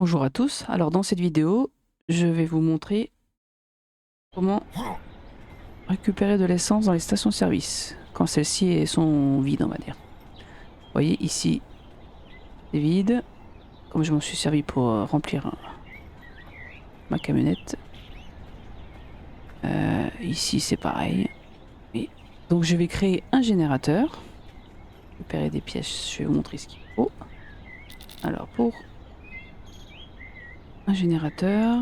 Bonjour à tous, alors dans cette vidéo, je vais vous montrer comment récupérer de l'essence dans les stations-service, quand celles-ci sont vides on va dire. Vous voyez ici, c'est vide, comme je m'en suis servi pour remplir ma camionnette. Ici c'est pareil. Et donc je vais créer un générateur, récupérer des pièces, je vais vous montrer ce qu'il faut. Alors pour un générateur,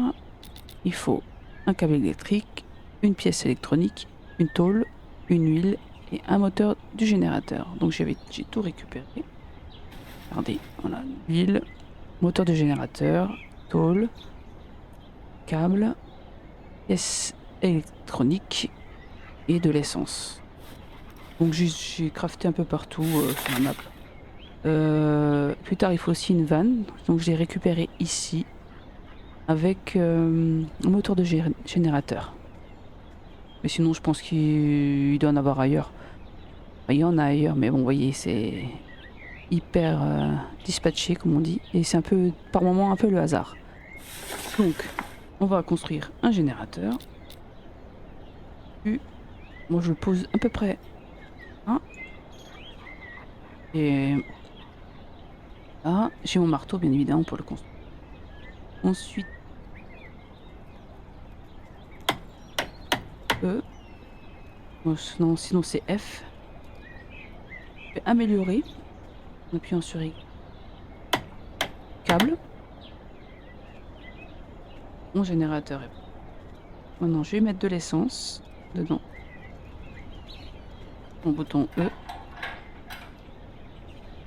il faut un câble électrique, une pièce électronique, une tôle, une huile et un moteur du générateur. Donc j'ai tout récupéré. Regardez, voilà, l'huile, moteur du générateur, tôle, câble, pièce électronique et de l'essence. Donc j'ai crafté un peu partout sur la map. Plus tard il faut aussi une vanne, donc je l'ai récupéré ici avec un moteur de générateur. Mais sinon je pense qu'il doit en avoir ailleurs. Enfin, il y en a ailleurs, mais bon vous voyez c'est hyper dispatché comme on dit, et c'est un peu par moment un peu le hasard. Donc on va construire un générateur. Puis, moi je le pose à peu près là. Et là j'ai mon marteau bien évidemment pour le construire. Ensuite E. Bon, sinon c'est F. Je vais améliorer en appuyant sur Y. Câble. Mon générateur est... Maintenant je vais mettre de l'essence dedans. Mon bouton E.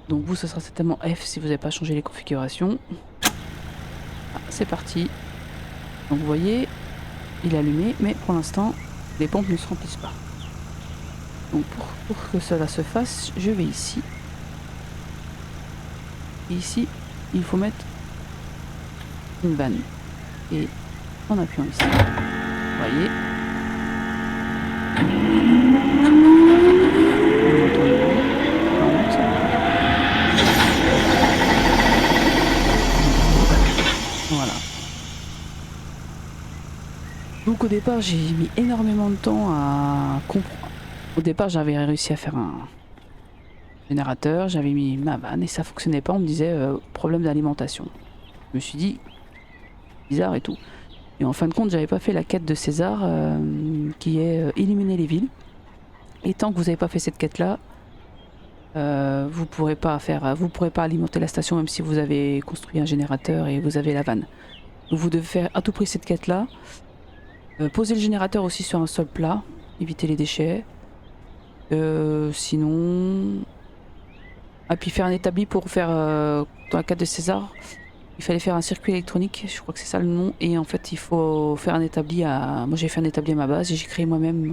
Donc vous, ce sera certainement F si vous n'avez pas changé les configurations. Ah, c'est parti. Donc vous voyez, il est allumé, mais pour l'instant, les pompes ne se remplissent pas. Donc pour que cela se fasse, je vais ici. Et ici, il faut mettre une vanne. Et en appuyant ici, vous voyez. Voilà. Donc au départ j'ai mis énormément de temps à comprendre. Au départ j'avais réussi à faire un générateur, j'avais mis ma vanne et ça fonctionnait pas, on me disait problème d'alimentation. Je me suis dit bizarre et tout. Et en fin de compte j'avais pas fait la quête de César qui est éliminer les villes. Et tant que vous n'avez pas fait cette quête là, vous pourrez pas alimenter la station même si vous avez construit un générateur et vous avez la vanne. Donc vous devez faire à tout prix cette quête là. Poser le générateur aussi sur un sol plat, éviter les déchets. Sinon... Ah, puis faire un établi pour faire... dans la quête de César, il fallait faire un circuit électronique, je crois que c'est ça le nom. Et en fait, il faut faire un établi à... Moi, j'ai fait un établi à ma base et j'ai créé moi-même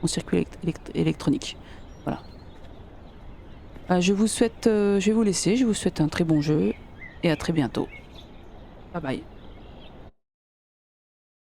mon circuit électronique. Voilà. Je vous souhaite... je vais vous laisser, je vous souhaite un très bon jeu. Et à très bientôt. Bye bye.